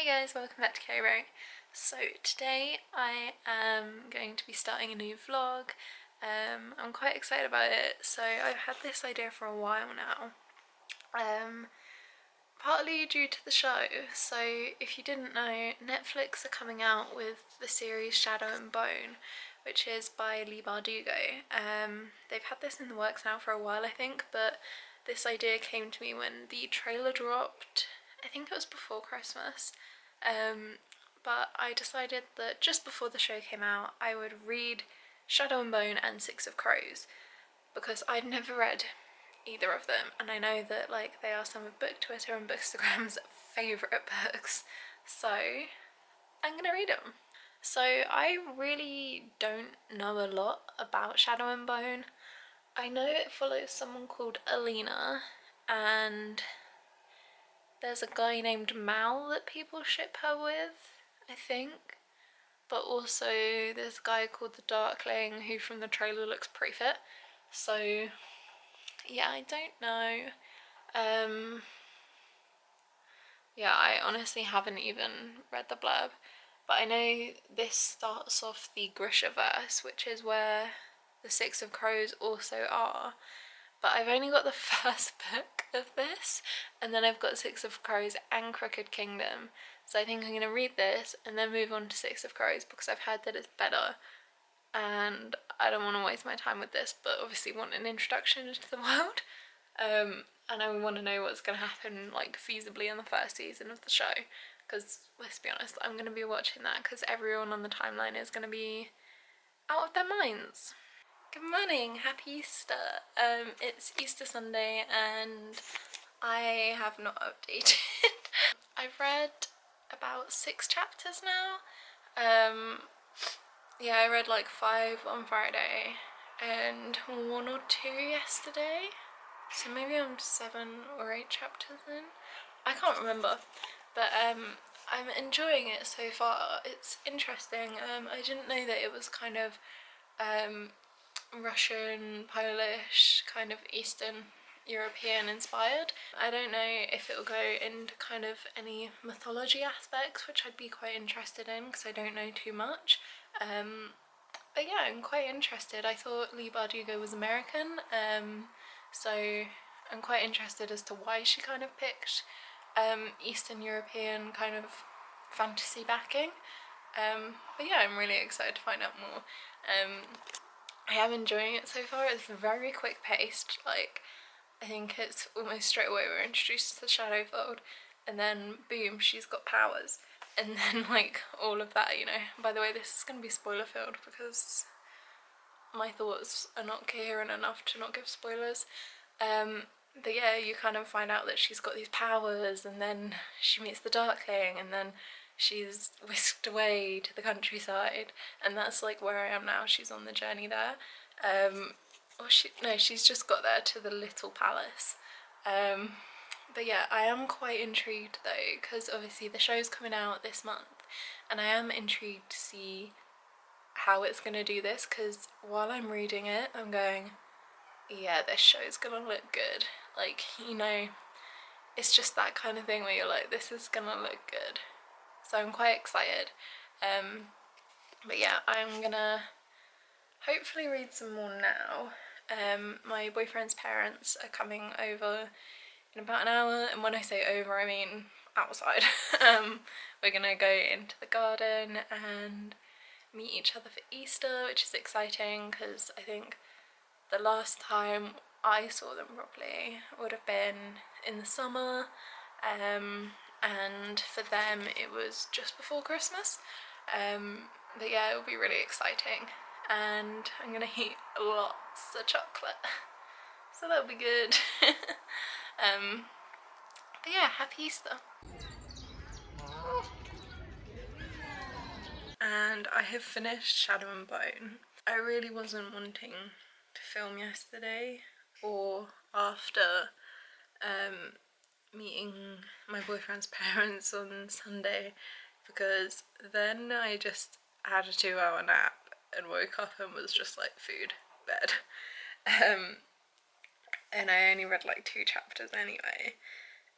Hi guys, welcome back to Careyberry. So today I am going to be starting a new vlog. I'm quite excited about it. So I've had this idea for a while now, partly due to the show. So if you didn't know, Netflix are coming out with the series Shadow and Bone, which is by Leigh Bardugo. They've had this in the works now for a while, I think, but this idea came to me when the trailer dropped. I think it was before Christmas. But I decided that just before the show came out, I would read Shadow and Bone and Six of Crows, because I'd never read either of them, and I know that like they are some of Book Twitter and Bookstagram's favourite books, so I'm gonna read them. So I really don't know a lot about Shadow and Bone. I know it follows someone called Alina, and there's a guy named Mal that people ship her with, I think. But also there's a guy called the Darkling who from the trailer looks pretty fit. So yeah, I don't know. Yeah, I honestly haven't even read the blurb. But I know this starts off the grishaverse, which is where the Six of Crows also are. But I've only got the first book of this, and then I've got Six of Crows and Crooked Kingdom. So I think I'm going to read this and then move on to Six of Crows, because I've heard that it's better. And I don't want to waste my time with this, but obviously want an introduction into the world. And I want to know what's going to happen, like, feasibly in the first season of the show. Because, let's be honest, I'm going to be watching that because everyone on the timeline is going to be out of their minds. Good morning, happy Easter. It's Easter Sunday and I have not updated. I've read about 6 chapters now. Yeah, I read like 5 on Friday and 1 or 2 yesterday. So maybe I'm 7 or 8 chapters in. I can't remember, but I'm enjoying it so far. It's interesting. I didn't know that it was kind of Russian, Polish, kind of Eastern European inspired. I don't know if it'll go into kind of any mythology aspects, which I'd be quite interested in because I don't know too much. But yeah, I'm quite interested. I thought Leigh Bardugo was American, so I'm quite interested as to why she kind of picked Eastern European kind of fantasy backing. But yeah, I'm really excited to find out more. I am enjoying it so far. It's very quick paced. Like, I think it's almost straight away we're introduced to the Shadowfold, and then boom, she's got powers. And then like all of that, you know. By the way, this is going to be spoiler filled because my thoughts are not coherent enough to not give spoilers. But yeah, you kind of find out that she's got these powers, and then she meets the Darkling, and then she's whisked away to the countryside, and that's like where I am now. She's on the journey there. She's just got there to the little palace. But yeah, I am quite intrigued though, because obviously the show's coming out this month, and I am intrigued to see how it's going to do this, because while I'm reading it, I'm going, yeah, this show's gonna look good. Like, you know, it's just that kind of thing where you're like, this is gonna look good. So I'm quite excited. But yeah, I'm gonna hopefully read some more now. My boyfriend's parents are coming over in about an hour, and when I say over, I mean outside. We're gonna go into the garden and meet each other for Easter, which is exciting because I think the last time I saw them properly would have been in the summer, and for them it was just before Christmas. But yeah, it'll be really exciting, and I'm gonna eat lots of chocolate, so that'll be good. But yeah, happy Easter. And I have finished Shadow and Bone. I really wasn't wanting to film yesterday or after meeting my boyfriend's parents on Sunday, because then I just had a 2-hour nap and woke up and was just like, food, bed. And I only read like 2 chapters anyway.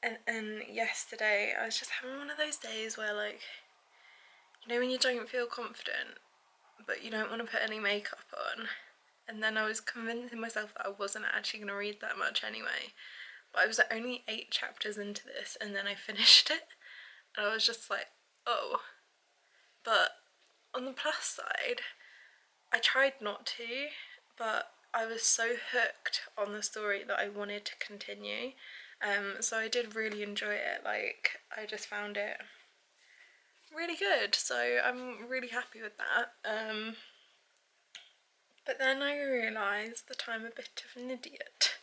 And yesterday I was just having one of those days where, like, you know when you don't feel confident but you don't want to put any makeup on, and then I was convincing myself that I wasn't actually going to read that much anyway, but I was only 8 chapters into this and then I finished it and I was just like, oh. But on the plus side, I tried not to, but I was so hooked on the story that I wanted to continue. So I did really enjoy it. Like, I just found it really good, so I'm really happy with that. But then I realised that I'm a bit of an idiot,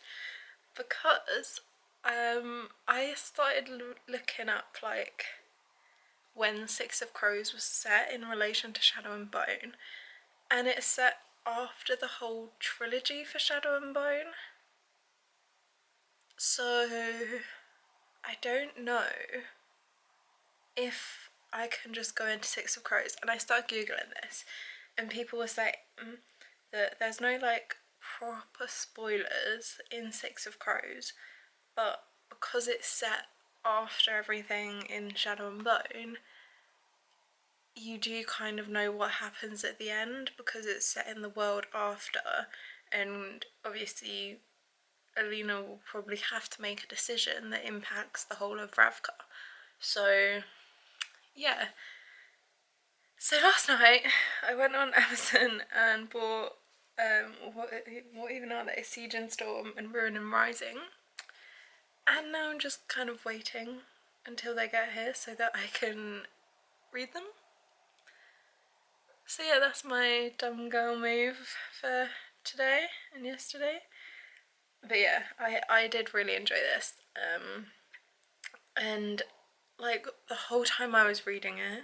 because I started looking up, like, when Six of Crows was set in relation to Shadow and Bone, and it's set after the whole trilogy for Shadow and Bone. So I don't know if I can just go into Six of Crows. And I started googling this, and people were saying that there's no, like, proper spoilers in Six of Crows, but because it's set after everything in Shadow and Bone, you do kind of know what happens at the end because it's set in the world after, and obviously Alina will probably have to make a decision that impacts the whole of Ravka. So yeah. So last night I went on Amazon and bought what even are they? Siege and Storm and Ruin and Rising. And now I'm just kind of waiting until they get here so that I can read them. So yeah, that's my dumb girl move for today and yesterday. But yeah, I did really enjoy this. And like the whole time I was reading it,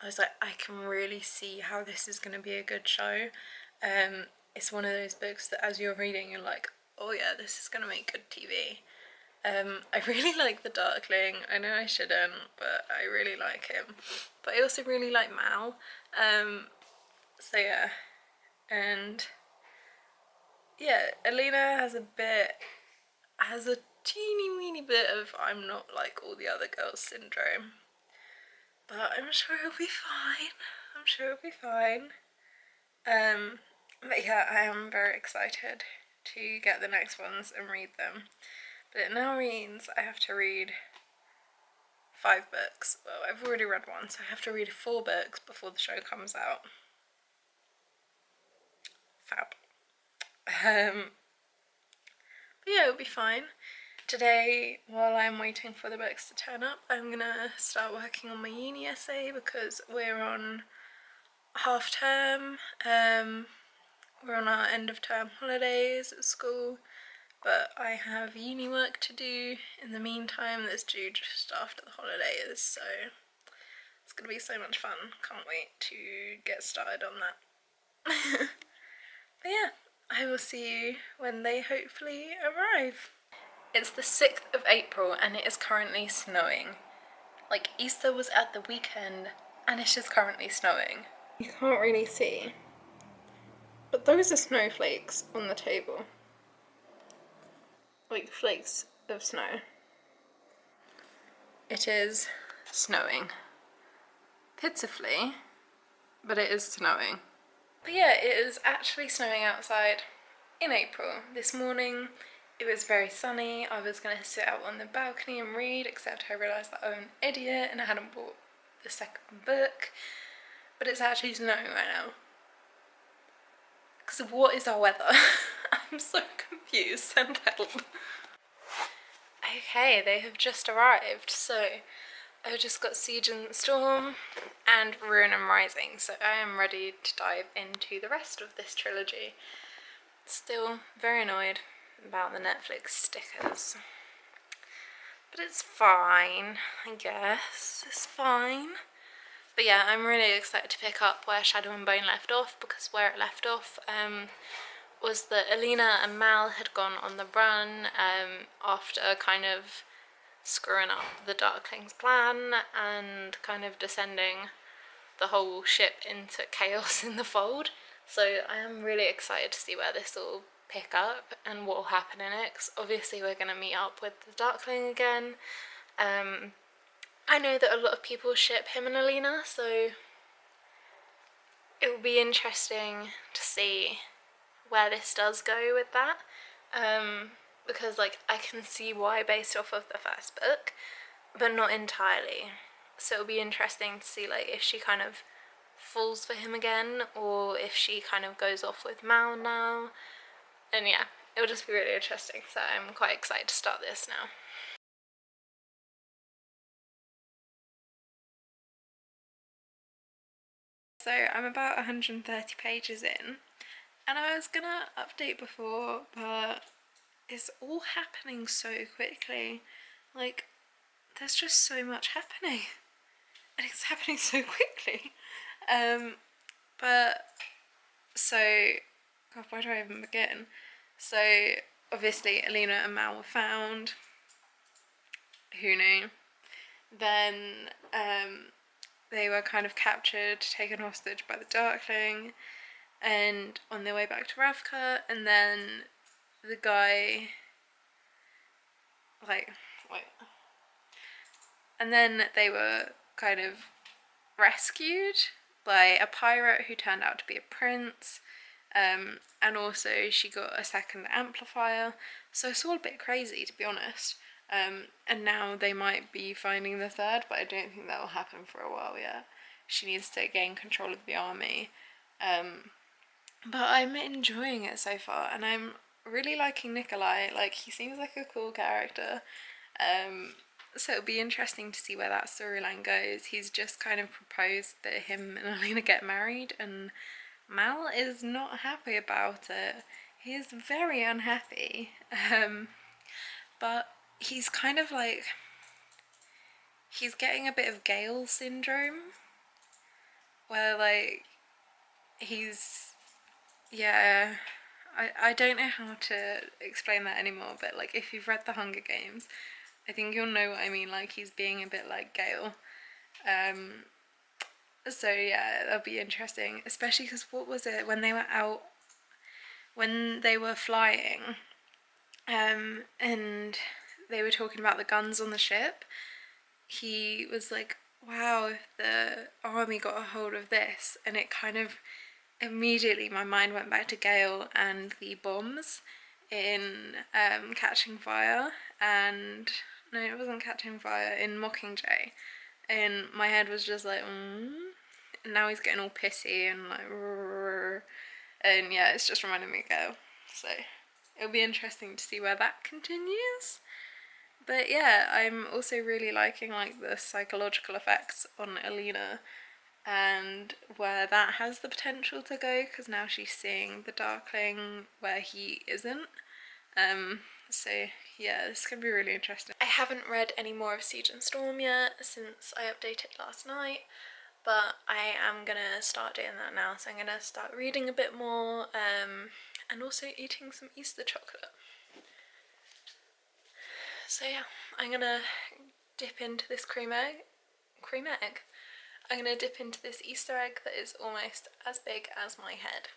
I was like, I can really see how this is going to be a good show. It's one of those books that as you're reading, you're like, oh yeah, this is going to make good TV. I really like the Darkling. I know I shouldn't, but I really like him. But I also really like Mal. So yeah, and yeah, Alina has a teeny weeny bit of I'm not like all the other girls syndrome. But I'm sure it'll be fine. I'm sure it'll be fine. But yeah, I am very excited to get the next ones and read them. But it now means I have to read 5 books. Well, I've already read one, so I have to read 4 books before the show comes out. Fab. But yeah, it'll be fine. Today, while I'm waiting for the books to turn up, I'm gonna start working on my uni essay because we're on half term. We're on our end of term holidays at school, but I have uni work to do in the meantime that's due just after the holidays, so it's gonna be so much fun. Can't wait to get started on that. But yeah, I will see you when they hopefully arrive. It's the 6th of April and it is currently snowing. Like, Easter was at the weekend and it's just currently snowing. You can't really see, but those are snowflakes on the table. Like flakes of snow. It is snowing. Pitifully, but it is snowing. But yeah, it is actually snowing outside in April. This morning it was very sunny. I was going to sit out on the balcony and read, except I realised that I'm an idiot and I hadn't bought the second book. But it's actually snowing right now. Because what is our weather? I'm so confused. Send help. Okay, they have just arrived. So I've just got Siege and Storm and Ruin and Rising. So I am ready to dive into the rest of this trilogy. Still very annoyed about the Netflix stickers. But it's fine, I guess. It's fine. But yeah, I'm really excited to pick up where Shadow and Bone left off, because where it left off was that Alina and Mal had gone on the run after kind of screwing up the Darkling's plan and kind of descending the whole ship into chaos in the fold. So I am really excited to see where this will pick up and what will happen in it, 'cause obviously we're going to meet up with the Darkling again, I know that a lot of people ship him and Alina, so it will be interesting to see where this does go with that, because like I can see why based off of the first book, but not entirely. So it'll be interesting to see like if she kind of falls for him again, or if she kind of goes off with Mal now. And yeah, it'll just be really interesting, so I'm quite excited to start this now. So I'm about 130 pages in, and I was gonna update before, but it's all happening so quickly. Like, there's just so much happening, and it's happening so quickly. But so, God, where do I even begin? So obviously Alina and Mal were found. Who knew? Then they were kind of captured, taken hostage by the Darkling, and on their way back to Ravka, and then the guy, like, wait. And then they were kind of rescued by a pirate who turned out to be a prince, and also she got a second amplifier, so it's all a bit crazy, to be honest. And now they might be finding the third, but I don't think that will happen for a while yet. She needs to gain control of the army. But I'm enjoying it so far, and I'm really liking Nikolai. Like, he seems like a cool character. So it'll be interesting to see where that storyline goes. He's just kind of proposed that him and Alina get married, and Mal is not happy about it. He is very unhappy. But he's kind of like, he's getting a bit of Gale syndrome, where like he's, yeah, I don't know how to explain that anymore, but like if you've read The Hunger Games, I think you'll know what I mean. Like, he's being a bit like Gale. So yeah, that'll be interesting, especially because what was it when they were out, when they were flying, and they were talking about the guns on the ship. He was like, wow, if the army got a hold of this, and it kind of immediately, my mind went back to Gale and the bombs in Catching Fire, and no, it wasn't Catching Fire, in Mockingjay, and my head was just like, and now he's getting all pissy and like, and yeah, it's just reminding me of Gale, so it'll be interesting to see where that continues. But yeah, I'm also really liking like the psychological effects on Alina and where that has the potential to go, because now she's seeing the Darkling where he isn't. So yeah, this can be really interesting. I haven't read any more of Siege and Storm yet since I updated last night, but I am gonna start doing that now. So I'm gonna start reading a bit more, and also eating some Easter chocolate. So yeah, I'm gonna dip into this cream egg. I'm gonna dip into this Easter egg that is almost as big as my head.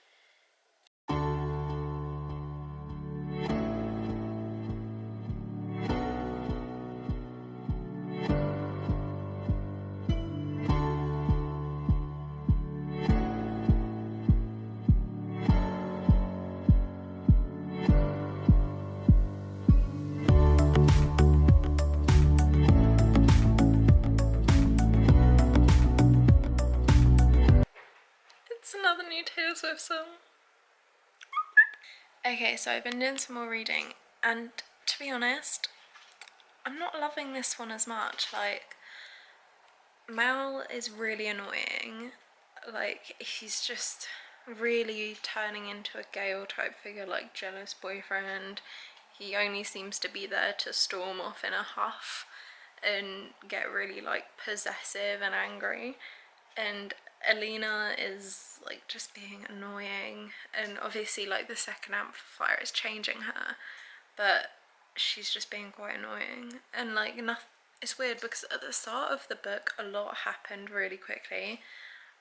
It's another new Taylor Swift song. Okay, so I've been doing some more reading, and to be honest, I'm not loving this one as much. Like, Mal is really annoying. Like, he's just really turning into a Gale type figure, like jealous boyfriend. He only seems to be there to storm off in a huff and get really like possessive and angry. And Alina is like just being annoying, and obviously like the second amplifier is changing her, but she's just being quite annoying. And like nothing, it's weird because at the start of the book a lot happened really quickly,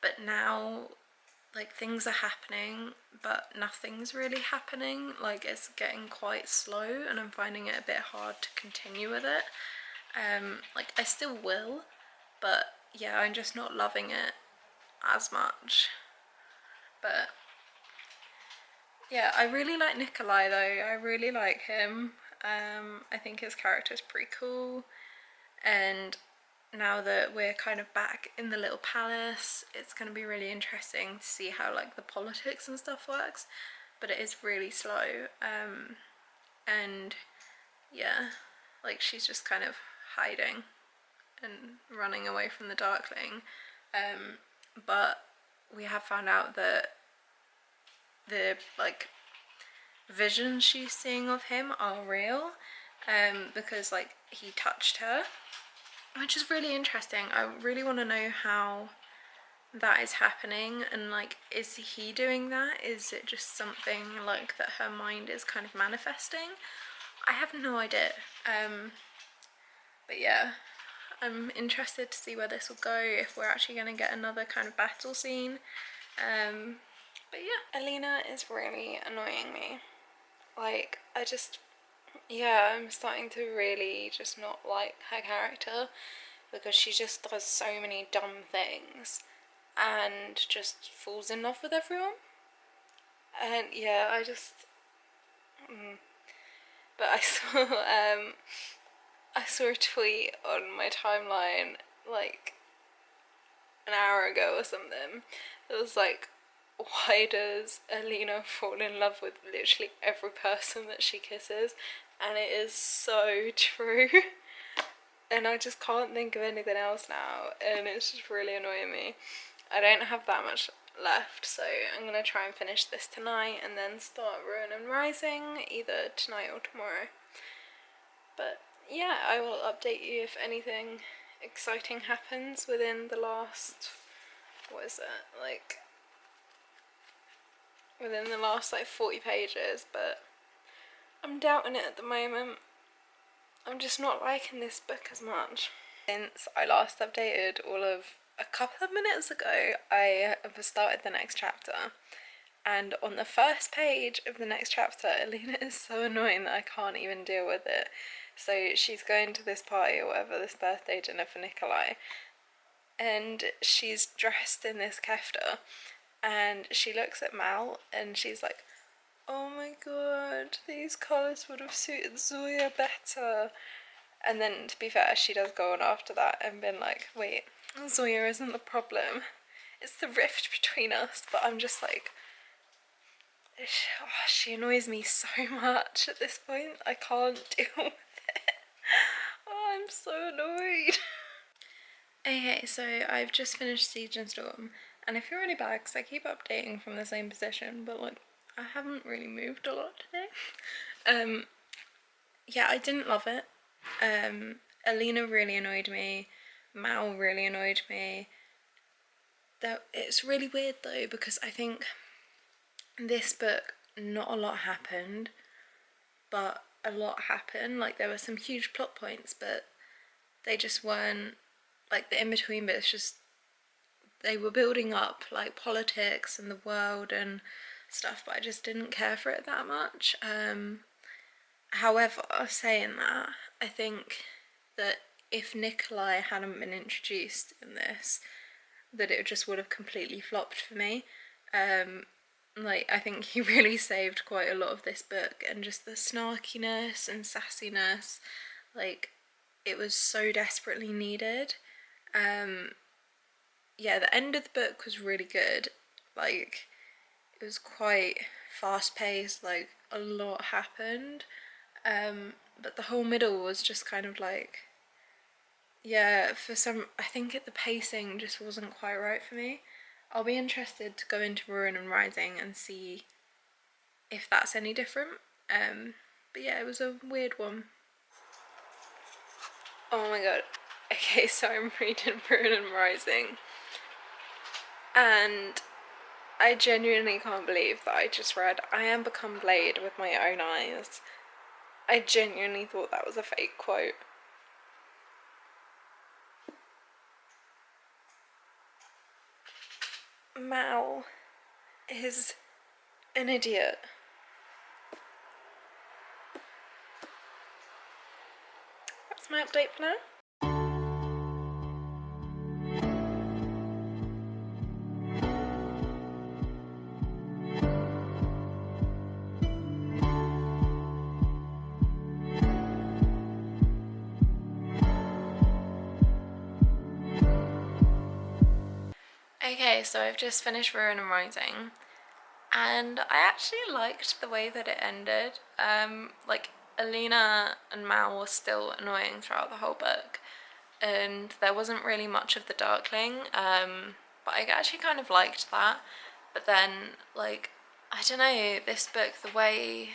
but now like things are happening but nothing's really happening. Like, it's getting quite slow and I'm finding it a bit hard to continue with it. Like, I still will, but yeah, I'm just not loving it as much. But yeah, I really like Nikolai though. I really like him. I think his character's pretty cool, and now that we're kind of back in the little palace, it's going to be really interesting to see how like the politics and stuff works, but it is really slow. And yeah, like she's just kind of hiding and running away from the Darkling, but we have found out that the like visions she's seeing of him are real, because like he touched her, which is really interesting. I really want to know how that is happening, and like, is he doing that? Is it just something like that her mind is kind of manifesting? I have no idea. But yeah, I'm interested to see where this will go, if we're actually going to get another kind of battle scene. But yeah, Alina is really annoying me. Like, yeah, I'm starting to really just not like her character, because she just does so many dumb things and just falls in love with everyone. And yeah, but I saw a tweet on my timeline like an hour ago or something. It was like, why does Alina fall in love with literally every person that she kisses? And it is so true. And I just can't think of anything else now, and it's just really annoying me. I don't have that much left, so I'm gonna try and finish this tonight and then start Ruin and Rising either tonight or tomorrow. But yeah, I will update you if anything exciting happens within the last, what is it, like within the last like 40 pages, but I'm doubting it at the moment. I'm just not liking this book as much. Since I last updated all of a couple of minutes ago, I have started the next chapter, and on the first page of the next chapter, Alina is so annoying that I can't even deal with it. So she's going to this party or whatever, this birthday dinner for Nikolai, and she's dressed in this kefta, and she looks at Mal and she's like, oh my god, these colours would have suited Zoya better. And then, to be fair, she does go on after that and been like, wait, Zoya isn't the problem, it's the rift between us. But I'm just like, she annoys me so much at this point. I can't deal with it. Oh, I'm so annoyed. Okay, so I've just finished Siege and Storm, and I feel really bad because I keep updating from the same position, but like, I haven't really moved a lot today. Yeah, I didn't love it. Alina really annoyed me. Mal really annoyed me. It's really weird though, because I think this book, not a lot happened, but a lot happened. Like, there were some huge plot points, but they just weren't, like, the in-between bits, just, they were building up like politics and the world and stuff, but I just didn't care for it that much. However, saying that, I think that if Nikolai hadn't been introduced in this, that it just would have completely flopped for me. Like, I think he really saved quite a lot of this book, and just the snarkiness and sassiness, like, it was so desperately needed. Yeah, the end of the book was really good. Like, it was quite fast paced, like a lot happened. But the whole middle was just kind of like, yeah, I think the pacing just wasn't quite right for me. I'll be interested to go into Ruin and Rising and see if that's any different. But yeah, it was a weird one. Oh my god. Okay, so I'm reading Ruin and Rising, and I genuinely can't believe that I just read I am become Blade with my own eyes. I genuinely thought that was a fake quote. Mal is an idiot. That's my update for now. Okay, so I've just finished Ruin and Rising, and I actually liked the way that it ended. Like, Alina and Mal were still annoying throughout the whole book, and there wasn't really much of the Darkling, but I actually kind of liked that. But then, like, I don't know, this book, the way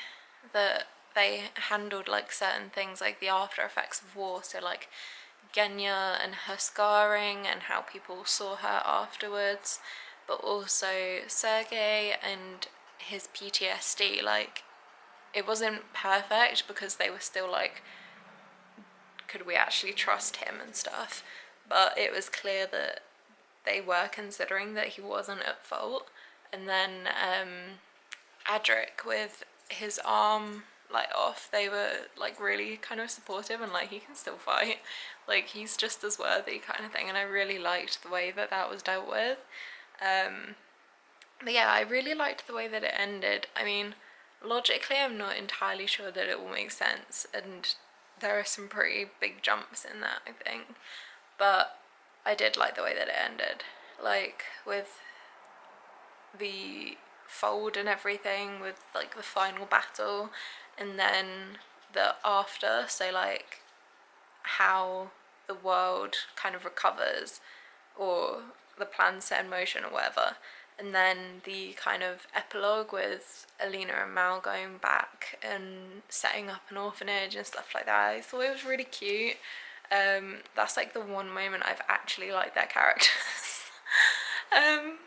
that they handled like certain things, like the after effects of war, so like Genya and her scarring and how people saw her afterwards, but also Sergei and his PTSD, like, it wasn't perfect because they were still like, could we actually trust him and stuff, but it was clear that they were considering that he wasn't at fault. And then Adric with his arm like off, they were like really kind of supportive and like, he can still fight, like he's just as worthy kind of thing, and I really liked the way that that was dealt with. But yeah, I really liked the way that it ended. I mean, logically I'm not entirely sure that it will make sense, and there are some pretty big jumps in that, I think, but I did like the way that it ended, like with the fold and everything, with like the final battle, and then the after, so like how the world kind of recovers, or the plan set in motion or whatever, and then the kind of epilogue with Alina and Mal going back and setting up an orphanage and stuff like that. I thought it was really cute. That's like the one moment I've actually liked their characters.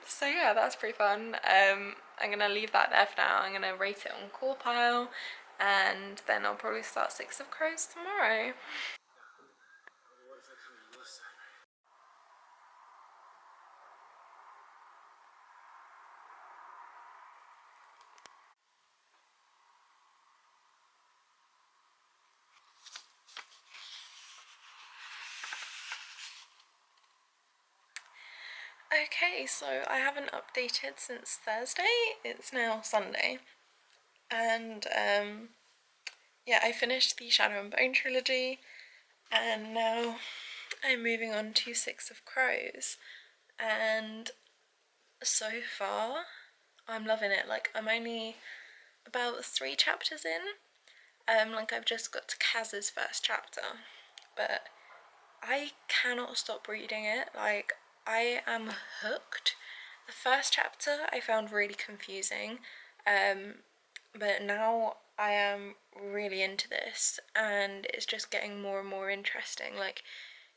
So yeah, that's pretty fun. I'm gonna leave that there for now. I'm gonna rate it on Core Pile, and then I'll probably start Six of Crows tomorrow. Okay, so I haven't updated since Thursday. It's now Sunday, and yeah, I finished the Shadow and Bone trilogy, and now I'm moving on to Six of Crows, and so far I'm loving it. Like, I'm only about 3 chapters in. Like, I've just got to Kaz's first chapter, but I cannot stop reading it. Like, I am hooked. The first chapter I found really confusing, but now I am really into this, and it's just getting more and more interesting. Like,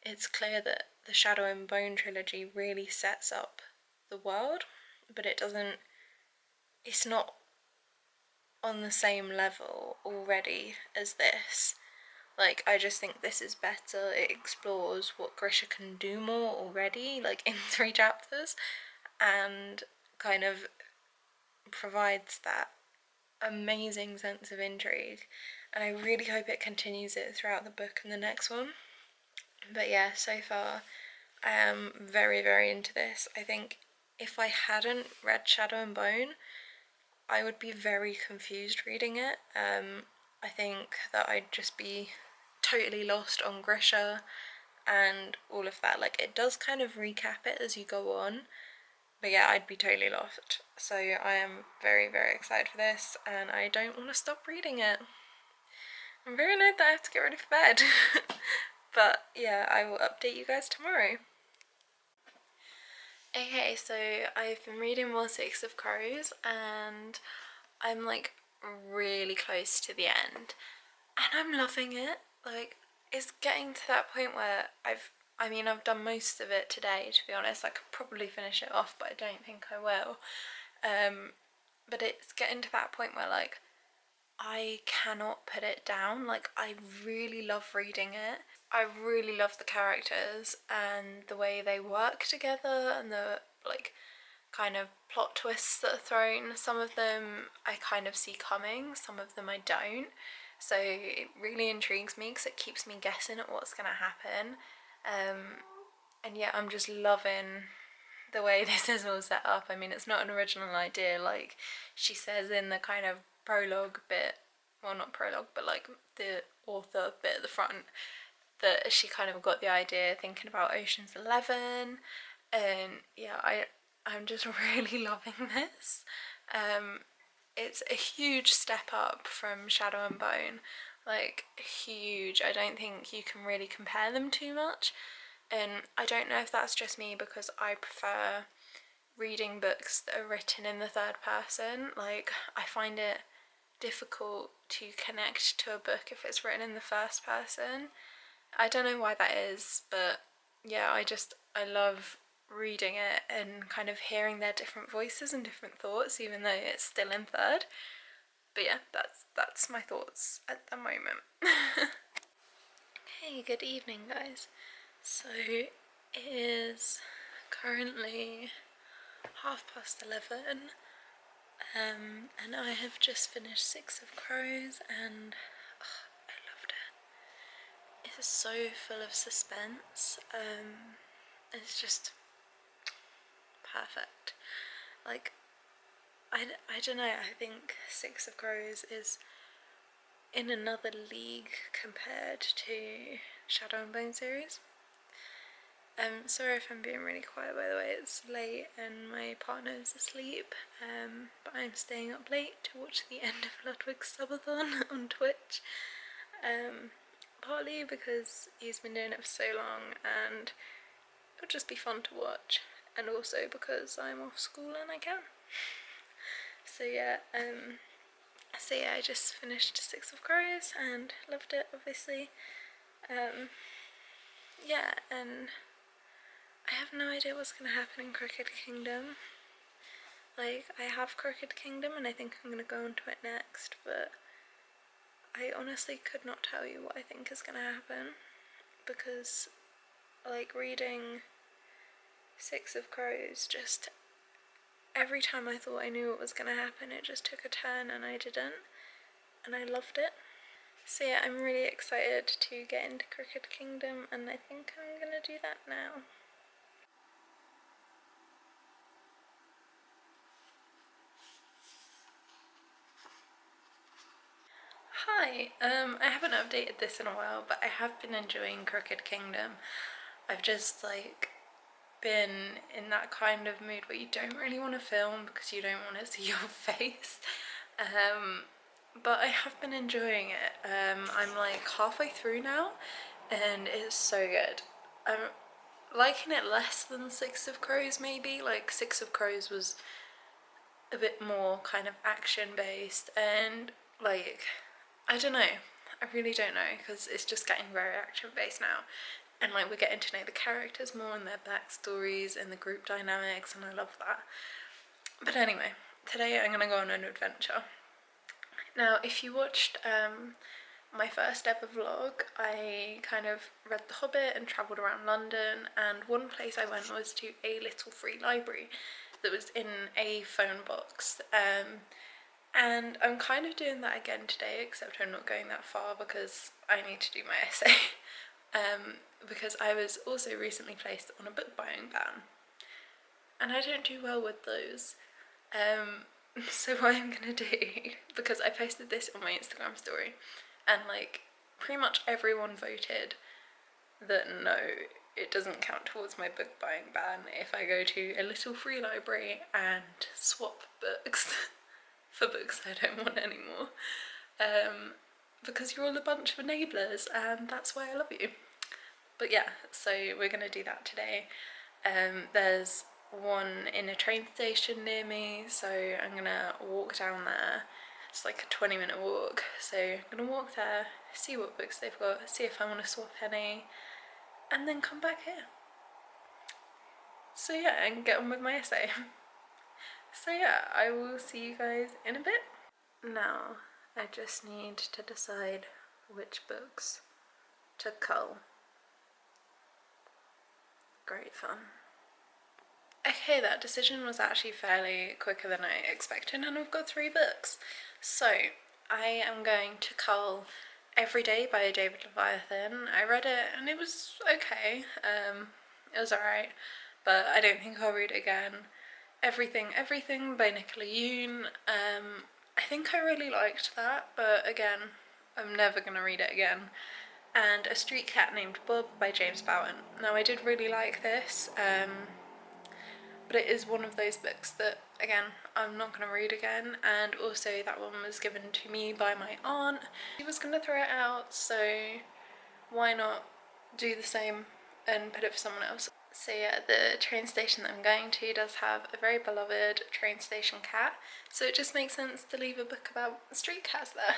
it's clear that the Shadow and Bone trilogy really sets up the world, but it's not on the same level already as this. Like, I just think this is better. It explores what Grisha can do more already, like in 3 chapters, and kind of provides that amazing sense of intrigue, and I really hope it continues it throughout the book and the next one. But yeah, so far I am very, very into this. I think if I hadn't read Shadow and Bone, I would be very confused reading it. I think that I'd just be totally lost on Grisha and all of that. Like, it does kind of recap it as you go on, but yeah, I'd be totally lost. So I am very, very excited for this, and I don't want to stop reading it. I'm very annoyed that I have to get ready for bed. But yeah, I will update you guys tomorrow. Okay, so I've been reading more Six of Crows, and I'm like really close to the end, and I'm loving it. Like, it's getting to that point where I've done most of it today, to be honest. I could probably finish it off, but I don't think I will. But it's getting to that point where, like, I cannot put it down. Like, I really love reading it. I really love the characters and the way they work together, and the, like, kind of plot twists that are thrown. Some of them I kind of see coming, some of them I don't. So it really intrigues me because it keeps me guessing at what's going to happen. And yeah, I'm just loving the way this is all set up. I mean, it's not an original idea, like she says in the kind of prologue bit, well, not prologue, but like the author bit at the front, that she kind of got the idea thinking about Ocean's 11. And yeah, I'm just really loving this. It's a huge step up from Shadow and Bone, like huge. I don't think you can really compare them too much, and I don't know if that's just me because I prefer reading books that are written in the third person. Like, I find it difficult to connect to a book if it's written in the first person. I don't know why that is, but yeah, I love reading it and kind of hearing their different voices and different thoughts, even though it's still in third. But yeah, that's my thoughts at the moment. Hey, good evening, guys. So it is currently 11:30, and I have just finished Six of Crows, and I loved it. It is so full of suspense. It's just perfect. Like, I don't know, I think Six of Crows is in another league compared to Shadow and Bone series. Sorry if I'm being really quiet, by the way. It's late and my partner's asleep, but I'm staying up late to watch the end of Ludwig's subathon on Twitch, partly because he's been doing it for so long and it'll just be fun to watch, and also because I'm off school and I can. So yeah, I just finished Six of Crows and loved it, obviously. Yeah, and I have no idea what's going to happen in Crooked Kingdom. Like, I have Crooked Kingdom and I think I'm going to go into it next, but I honestly could not tell you what I think is going to happen, because, like, reading Six of Crows, just every time I thought I knew what was going to happen, it just took a turn and I didn't, and I loved it. So yeah, I'm really excited to get into Crooked Kingdom, and I think I'm going to do that now. Hi, I haven't updated this in a while, but I have been enjoying Crooked Kingdom. I've just, like, been in that kind of mood where you don't really want to film because you don't want to see your face. But I have been enjoying it. I'm like halfway through now and it's so good. I'm liking it less than Six of Crows maybe. Like, Six of Crows was a bit more kind of action based, and like, I don't know, I really don't know, because it's just getting very action based now, and like we're getting to know the characters more and their backstories and the group dynamics, and I love that. But anyway, today I'm gonna go on an adventure. Now, if you watched my first ever vlog, I kind of read The Hobbit and travelled around London, and one place I went was to a little free library that was in a phone box, and I'm kind of doing that again today, except I'm not going that far because I need to do my essay. Because I was also recently placed on a book buying ban, and I don't do well with those. So what I'm gonna do, because I posted this on my Instagram story, and like pretty much everyone voted that no, it doesn't count towards my book buying ban if I go to a little free library and swap books for books I don't want anymore. Because you're all a bunch of enablers, and that's why I love you. But yeah, so we're gonna do that today. There's one in a train station near me, so I'm gonna walk down there. It's like a 20-minute walk, so I'm gonna walk there, see what books they've got, see if I want to swap any, and then come back here. So yeah, and get on with my essay. So yeah, I will see you guys in a bit. Now, I just need to decide which books to cull. Great fun. Okay, that decision was actually fairly quicker than I expected, and I've got 3 books. So, I am going to cull Every Day by David Leviathan. I read it and it was okay. It was alright, but I don't think I'll read it again. Everything by Nicola Yoon. I think I really liked that, but again, I'm never gonna read it again. And A Street Cat Named Bob by James Bowen. Now I did really like this, but it is one of those books that, again, I'm not going to read again. And also that one was given to me by my aunt. She was going to throw it out, so why not do the same and put it for someone else. So yeah, the train station that I'm going to does have a very beloved train station cat, so it just makes sense to leave a book about street cats there.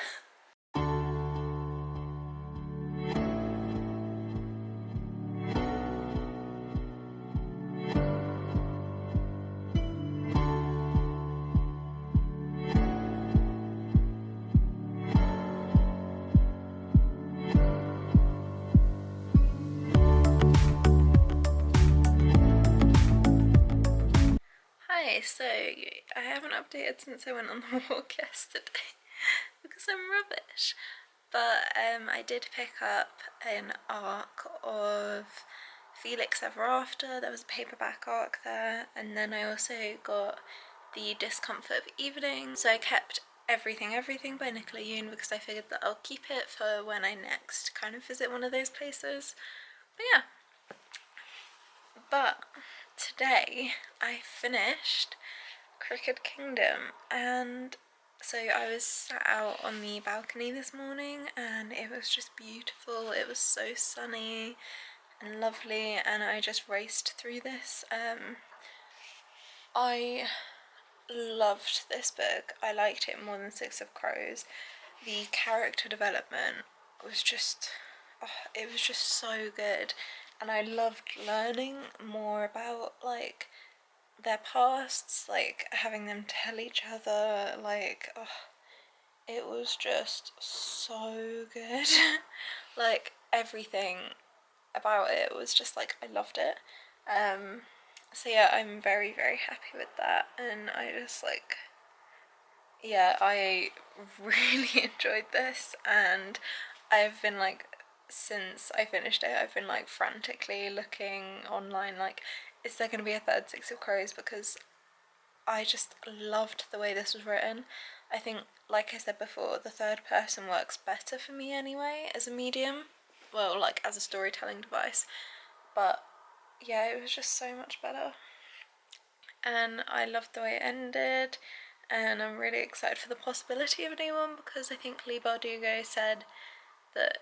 Hi, so I haven't updated since I went on the walk yesterday because I'm rubbish. But I did pick up an arc of Felix Ever After. There was a paperback arc there, and then I also got The Discomfort of Evening. So I kept Everything by Nicola Yoon because I figured that I'll keep it for when I next kind of visit one of those places. But yeah. But today I finished Crooked Kingdom, and so I was sat out on the balcony this morning and it was just beautiful. It was so sunny and lovely, and I just raced through this. I loved this book. I liked it more than Six of Crows. The character development was just, oh, it was just so good, and I loved learning more about like their pasts, like having them tell each other, like, oh, it was just so good. Like everything about it was just like, I loved it. So yeah, I'm very happy with that, and I just like, yeah, I really enjoyed this, and I've been like, since I finished it, I've been like frantically looking online, like, is there going to be a third Six of Crows, because I just loved the way this was written. I think, like I said before, the third person works better for me anyway as a medium, well, like as a storytelling device, but yeah, it was just so much better. And I loved the way it ended, and I'm really excited for the possibility of a new one, because I think Leigh Bardugo said that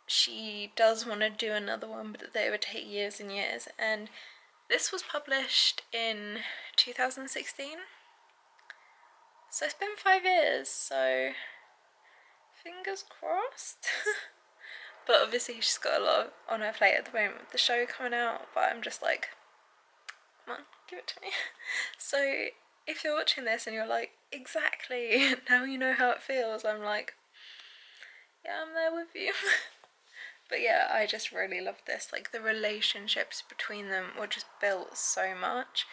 she does want to do another one, but that it would take years and years, and this was published in 2016, so it's been 5 years, so fingers crossed. But obviously she's got a lot on her plate at the moment with the show coming out, but I'm just like, come on, give it to me. So if you're watching this and you're like, exactly, now you know how it feels, I'm like, yeah, I'm there with you. But yeah, I just really loved this. Like, the relationships between them were just built so much,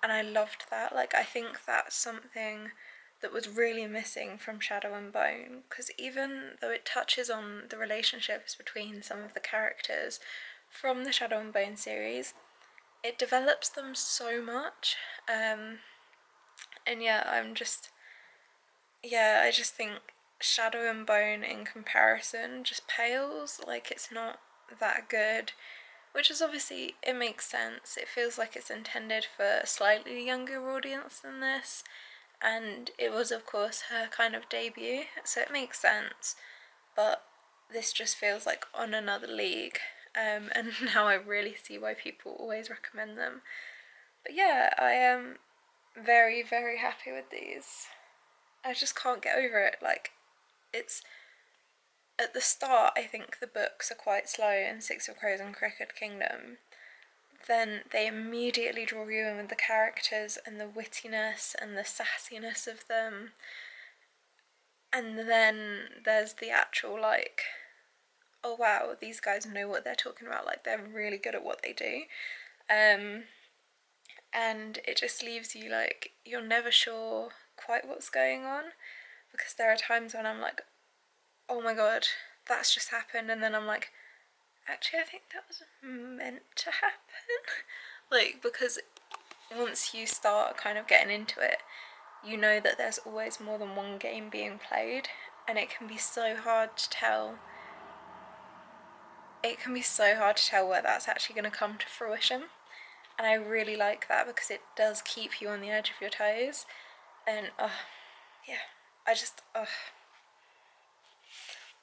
and I loved that. Like, I think that's something that was really missing from Shadow and Bone, because even though it touches on the relationships between some of the characters from the Shadow and Bone series, it develops them so much. And yeah, I just think Shadow and Bone in comparison just pales. Like, it's not that good, which is obviously, it makes sense. It feels like it's intended for a slightly younger audience than this, and it was of course her kind of debut, so it makes sense, but this just feels like on another league, and now I really see why people always recommend them. But yeah, I am very happy with these. I just can't get over it. Like, it's, at the start I think the books are quite slow in Six of Crows and Crooked Kingdom, then they immediately draw you in with the characters and the wittiness and the sassiness of them, and then there's the actual like, oh wow, these guys know what they're talking about, like they're really good at what they do, and it just leaves you like, you're never sure quite what's going on, because there are times when I'm like, oh my god, that's just happened, and then I'm like, actually I think that was meant to happen. Like, because once you start kind of getting into it, you know that there's always more than one game being played, and it can be so hard to tell. It can be so hard to tell where that's actually going to come to fruition, and I really like that because it does keep you on the edge of your toes. And yeah, I just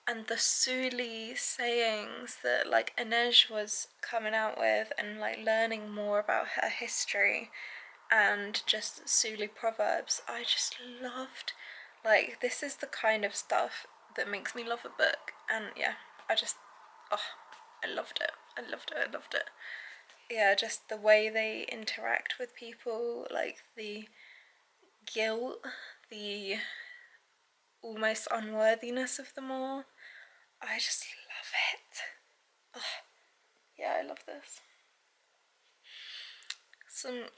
and the Suli sayings that like Inej was coming out with, and like learning more about her history and just Suli proverbs, I just loved. Like, this is the kind of stuff that makes me love a book, and yeah, I just, I loved it. I loved it. I loved it. Yeah, just the way they interact with people, like the guilt, the almost unworthiness of them all. I just love it. Oh, yeah, I love this.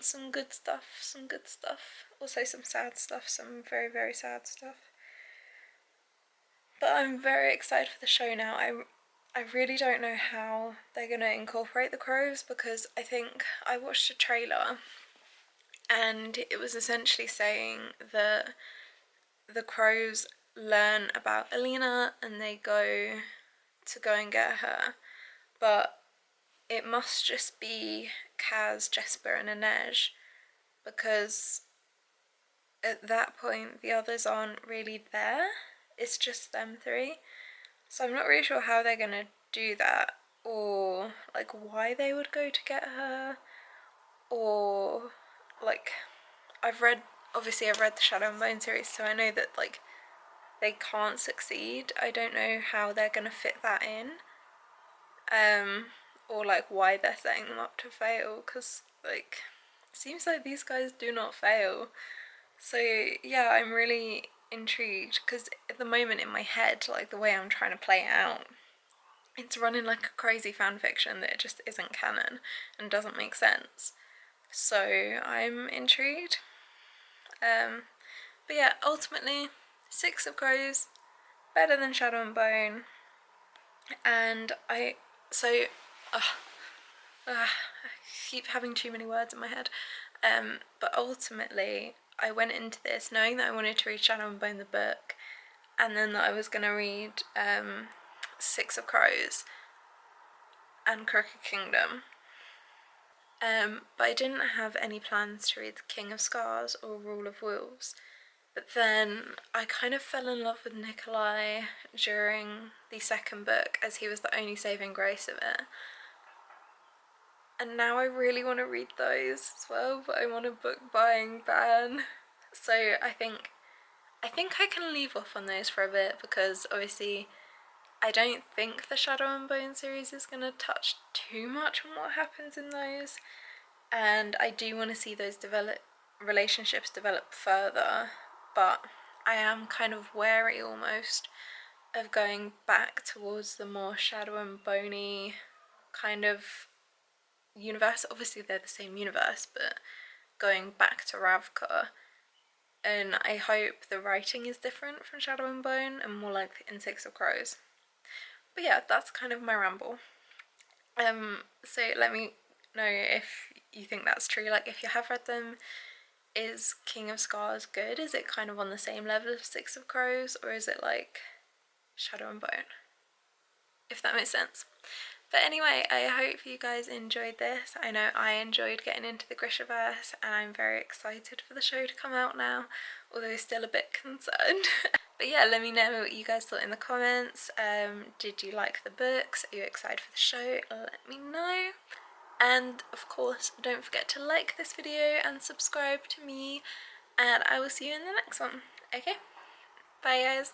Some good stuff, some good stuff. Also some sad stuff, some very, very sad stuff. But I'm very excited for the show now. I really don't know how they're going to incorporate the crows, because I think I watched a trailer and it was essentially saying that the crows learn about Alina and they go and get her, but it must just be Kaz, Jesper and Inej, because at that point the others aren't really there. It's just them three. So I'm not really sure how they're gonna do that, or like why they would go to get her, or like obviously I've read the Shadow and Bone series, so I know that like they can't succeed. I don't know how they're gonna fit that in, or like why they're setting them up to fail, because like it seems like these guys do not fail. So yeah, I'm really intrigued, because at the moment in my head, like the way I'm trying to play it out, it's running like a crazy fan fiction that it just isn't canon and doesn't make sense. So I'm intrigued. But yeah, ultimately, Six of Crows, better than Shadow and Bone. And I keep having too many words in my head. But ultimately, I went into this knowing that I wanted to read Shadow and Bone the book, and then that I was going to read Six of Crows and Crooked Kingdom. But I didn't have any plans to read The King of Scars or Rule of Wolves. But then I kind of fell in love with Nikolai during the second book, as he was the only saving grace of it. And now I really want to read those as well, but I'm on a book buying ban. So I think I can leave off on those for a bit, because obviously I don't think the Shadow and Bone series is going to touch too much on what happens in those. And I do want to see those relationships develop further, but I am kind of wary almost of going back towards the more Shadow and Boney kind of universe. Obviously they're the same universe, but going back to Ravka, and I hope the writing is different from Shadow and Bone and more like in Six of Crows. But yeah, that's kind of my ramble. So let me know if you think that's true. Like, if you have read them, is King of Scars good? Is it kind of on the same level of Six of Crows, or is it like Shadow and Bone? If that makes sense. But anyway, I hope you guys enjoyed this. I know I enjoyed getting into the Grishaverse, and I'm very excited for the show to come out now, although still a bit concerned. But yeah, let me know what you guys thought in the comments. Did you like the books? Are you excited for the show? Let me know. And of course, don't forget to like this video and subscribe to me, and I will see you in the next one. Okay, bye guys.